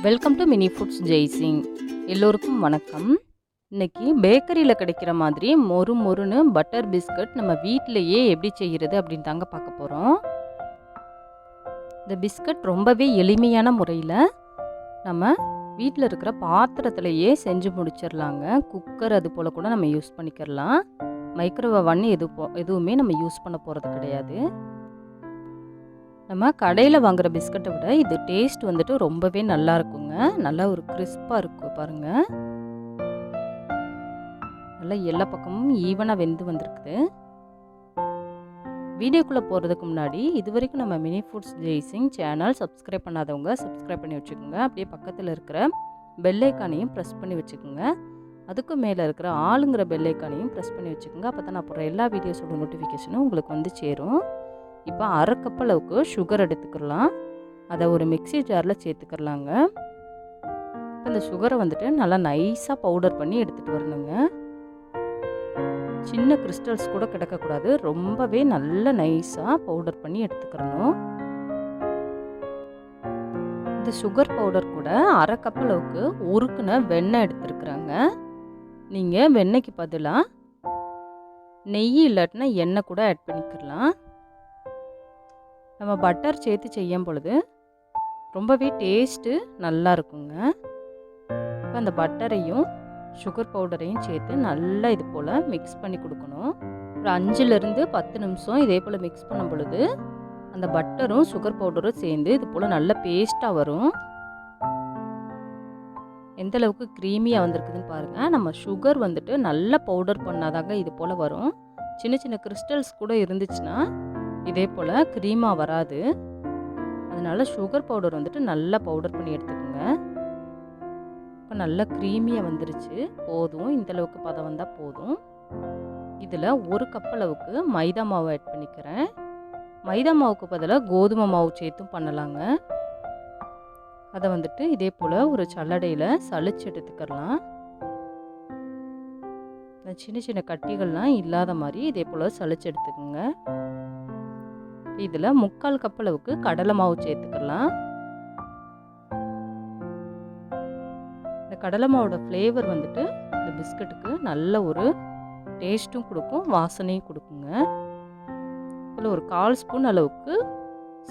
Welcome to Mini Foods Jaisingh. எல்லோருக்கும் வணக்கம். இன்றைக்கி பேக்கரியில் கிடைக்கிற மாதிரி மொறு மொறுன்னு பட்டர் பிஸ்கட் நம்ம வீட்டிலையே எப்படி செய்கிறது அப்படின்னு தாங்க பார்க்க போகிறோம். இந்த பிஸ்கட் ரொம்பவே எளிமையான முறையில் நம்ம வீட்டில் இருக்கிற பாத்திரத்துலையே செஞ்சு முடிச்சிடலாங்க. குக்கர் அது போல் கூட நம்ம யூஸ் பண்ணிக்கிறலாம். மைக்ரோவேவ் எதுவுமே நம்ம யூஸ் பண்ண போகிறது கிடையாது. நம்ம கடையில் வாங்குகிற பிஸ்கட்டை விட இது டேஸ்ட் வந்துட்டு ரொம்பவே நல்லா இருக்குங்க. நல்லா ஒரு கிறிஸ்பாக இருக்கும் பாருங்கள். நல்லா எல்லா பக்கமும் ஈவனாக வெந்து வந்திருக்குது. வீடியோக்குள்ளே போகிறதுக்கு முன்னாடி இது வரைக்கும் நம்ம Mini Foods Jaisingh channel subscribe பண்ணாதவங்க சப்ஸ்கிரைப் பண்ணி வச்சுக்கோங்க. அப்படியே பக்கத்தில் இருக்கிற பெல் ஐக்கானையும் ப்ரெஸ் பண்ணி வச்சுக்கோங்க. அதுக்கு மேலே இருக்கிற ஆளுங்கிற பெல் ஐக்கானையும் ப்ரெஸ் பண்ணி வச்சுக்கோங்க. அப்போ தான் நான் போகிற எல்லா வீடியோஸோட நோட்டிஃபிகேஷனும் உங்களுக்கு வந்து சேரும். இப்போ அரை கப் அளவுக்கு சுகர் எடுத்துக்கலாம். அதை ஒரு மிக்ஸி ஜாரில் சேர்த்துக்கிறலாங்க. இப்போ இந்த சுகரை வந்துட்டு நல்லா நைஸாக பவுடர் பண்ணி எடுத்துகிட்டு வரணுங்க. சின்ன கிறிஸ்டல்ஸ் கூட கிடக்கக்கூடாது. ரொம்பவே நல்ல நைஸாக பவுடர் பண்ணி எடுத்துக்கிறணும். இந்த சுகர் பவுடர் கூட அரை கப் அளவுக்கு உருக்குன வெண்ணெய் எடுத்துருக்குறாங்க. நீங்கள் வெண்ணெய்க்கு பதிலாக நெய் இல்லாட்டினா எண்ணெய் கூட ஆட் பண்ணிக்கலாம். நம்ம பட்டர் சேர்த்து செய்யும் பொழுது ரொம்பவே டேஸ்ட்டு நல்லா இருக்குங்க. இப்போ அந்த பட்டரையும் சுகர் பவுடரையும் சேர்த்து நல்லா இது போல் மிக்ஸ் பண்ணி கொடுக்கணும். ஒரு 5-10 நிமிஷம் இதே போல் மிக்ஸ் பண்ணும் பொழுது அந்த பட்டரும் சுகர் பவுடரும் சேர்ந்து இது போல் நல்ல பேஸ்ட்டாக வரும். எந்த அளவுக்கு க்ரீமியாக வந்திருக்குதுன்னு பாருங்கள். நம்ம சுகர் வந்துட்டு நல்லா பவுடர் பண்ணாதாங்க இது போல் வரும். சின்ன சின்ன கிறிஸ்டல்ஸ் கூட இருந்துச்சுன்னா இதே போல் க்ரீமாக வராது. அதனால் சுகர் பவுடர் வந்துட்டு நல்லா பவுடர் பண்ணி எடுத்துக்கோங்க. இப்போ நல்லா க்ரீமியாக வந்துருச்சு. போதும், இந்தளவுக்கு பதம் வந்தால் போதும். இதில் ஒரு கப் அளவுக்கு மைதா மாவு ஆட் பண்ணிக்கிறேன். மைதா மாவுக்கு பதிலாக கோதுமை மாவு சேர்த்தும் பண்ணலாங்க. அதை வந்துட்டு இதே போல் ஒரு சல்லடையில் சளிச்சு எடுத்துக்கலாம். சின்ன சின்ன கட்டிகள்லாம் இல்லாத மாதிரி இதே போல் சளிச்சு எடுத்துக்கோங்க. இதில் 3/4 கப் அளவுக்கு கடலை மாவு சேர்த்துக்கலாம். இந்த கடலை மாவோட ஃப்ளேவர் வந்துட்டு இந்த பிஸ்கட்டுக்கு நல்ல ஒரு டேஸ்ட்டும் கொடுக்கும், வாசனையும் கொடுக்குங்க. இதில் ஒரு 1/4 ஸ்பூன் அளவுக்கு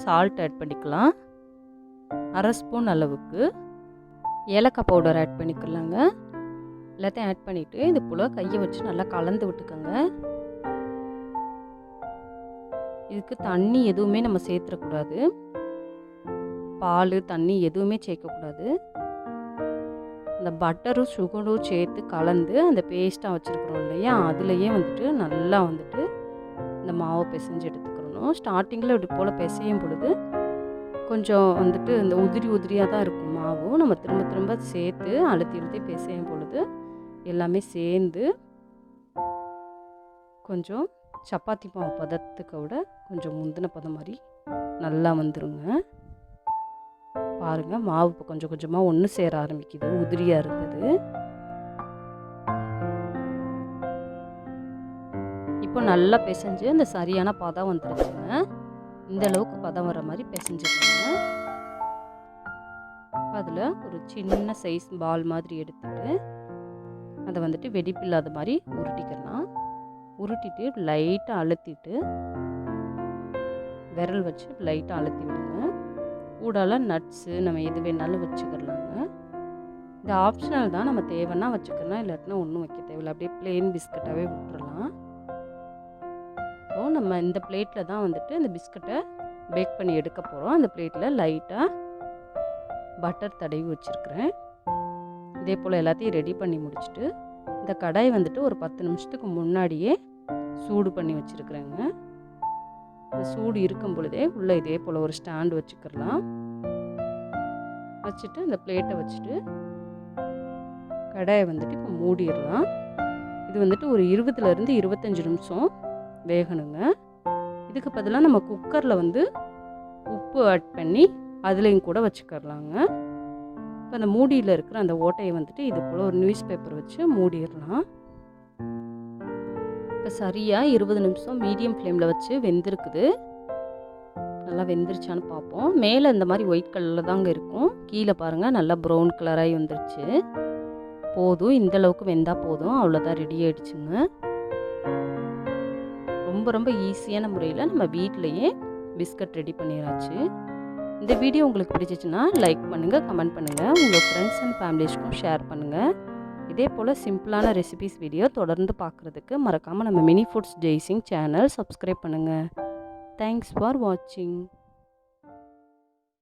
சால்ட் ஆட் பண்ணிக்கலாம். அரை ஸ்பூன் அளவுக்கு ஏலக்காய் பவுடர் ஆட் பண்ணிக்கலாங்க. எல்லாத்தையும் ஆட் பண்ணிவிட்டு இது போல் கையை வச்சு நல்லா கலந்து விட்டுக்கோங்க. இதுக்கு தண்ணி எதுவுமே நம்ம சேர்த்துடக்கூடாது. பால் தண்ணி எதுவுமே சேர்க்கக்கூடாது. இந்த பட்டரும் சுகரும் சேர்த்து கலந்து அந்த பேஸ்ட்டாக வச்சுருக்குறோம் இல்லையா, அதுலேயே வந்துட்டு நல்லா வந்துட்டு இந்த மாவை பிசைஞ்சு எடுத்துக்கிறணும். ஸ்டார்டிங்கில் இப்படி போல் பிசையும் பொழுது கொஞ்சம் வந்துட்டு இந்த உதிரியாக தான் இருக்கும் மாவு. நம்ம திரும்ப திரும்ப சேர்த்து அழுத்தி பிசையும் பொழுது எல்லாமே சேர்ந்து கொஞ்சம் சப்பாத்தி மாவு பதத்துக்கு விட கொஞ்சம் முந்தின பதம் மாதிரி நல்லா வந்துருங்க. பாருங்கள், மாவு இப்போ கொஞ்சம் கொஞ்சமாக ஒன்று சேர ஆரம்பிக்குது. உதிரியாக இருந்தது. இப்போ நல்லா பிசைஞ்சு அந்த சரியான பதம் வந்துருச்சுங்க. இந்த அளவுக்கு பதம் வர மாதிரி பிசைஞ்சுக்கோங்க. அதில் ஒரு சின்ன சைஸ் பால் மாதிரி எடுத்துட்டு அதை வந்துட்டு வெடிப்பில்லாத மாதிரி உருட்டிக்கலாம். உருட்டிட்டு லைட்டாக அழுத்திட்டு விரல் வச்சு லைட்டாக அழுத்தி விடுங்க. கூடால நட்ஸு நம்ம எது வேணாலும் வச்சுக்கலாங்க. இது ஆப்ஷனல் தான். நம்ம தேவைன்னா வச்சுக்கலாம், இல்லாட்டினா ஒன்றும் வைக்க தேவையில்லை. அப்படியே பிளெயின் பிஸ்கட்டாகவே விட்டுறலாம். இப்போது நம்ம இந்த பிளேட்டில் தான் வந்துட்டு இந்த பிஸ்கட்டை பேக் பண்ணி எடுக்க போகிறோம். அந்த பிளேட்டில் லைட்டாக பட்டர் தடவி வச்சுருக்கிறேன். இதே போல் எல்லாத்தையும் ரெடி பண்ணி முடிச்சுட்டு இந்த கடாய் வந்துட்டு ஒரு 10 நிமிஷத்துக்கு முன்னாடியே சூடு பண்ணி வச்சுருக்குறேங்க. இந்த சூடு இருக்கும் பொழுதே உள்ளே இதே போல் ஒரு ஸ்டாண்டு வச்சுக்கலாம். வச்சுட்டு இந்த பிளேட்டை வச்சுட்டு கடாயை வந்துட்டு இப்போ மூடிடலாம். இது வந்துட்டு ஒரு 20-25 நிமிஷம் வேகணுங்க. இதுக்கு பதிலாக நம்ம குக்கரில் வந்து உப்பு ஆட் பண்ணி அதுலேயும் கூட வச்சுக்கலாங்க. இப்போ அந்த மூடியில் இருக்கிற அந்த ஓட்டையை வந்துட்டு இது போல் ஒரு நியூஸ் பேப்பர் வச்சு மூடிடலாம். இப்போ சரியாக 20 நிமிஷம் மீடியம் ஃப்ளேமில் வச்சு வெந்திருக்குது. நல்லா வெந்துருச்சான்னு பார்ப்போம். மேலே இந்த மாதிரி ஒயிட் கலரில் தாங்க இருக்கும். கீழே பாருங்கள் நல்லா ப்ரௌன் கலராகி வந்துருச்சு. போதும், இந்த அளவுக்கு வெந்தால் போதும். அவ்வளோதான், ரெடி ஆகிடுச்சுங்க. ரொம்ப ரொம்ப ஈஸியான முறையில் நம்ம வீட்டிலையே பிஸ்கட் ரெடி பண்ணிடாச்சு. இந்த வீடியோ உங்களுக்கு பிடிச்சிச்சுன்னா லைக் பண்ணுங்கள், கமெண்ட் பண்ணுங்கள், உங்கள் ஃப்ரெண்ட்ஸ் அண்ட் ஃபேமிலிஸ்க்கும் ஷேர் பண்ணுங்கள். இதே போல் சிம்பிளான ரெசிபிஸ் வீடியோ தொடர்ந்து பார்க்குறதுக்கு மறக்காமல் நம்ம Mini Foods Jaisingh channel subscribe பண்ணுங்கள். தேங்க்ஸ் ஃபார் வாட்சிங்.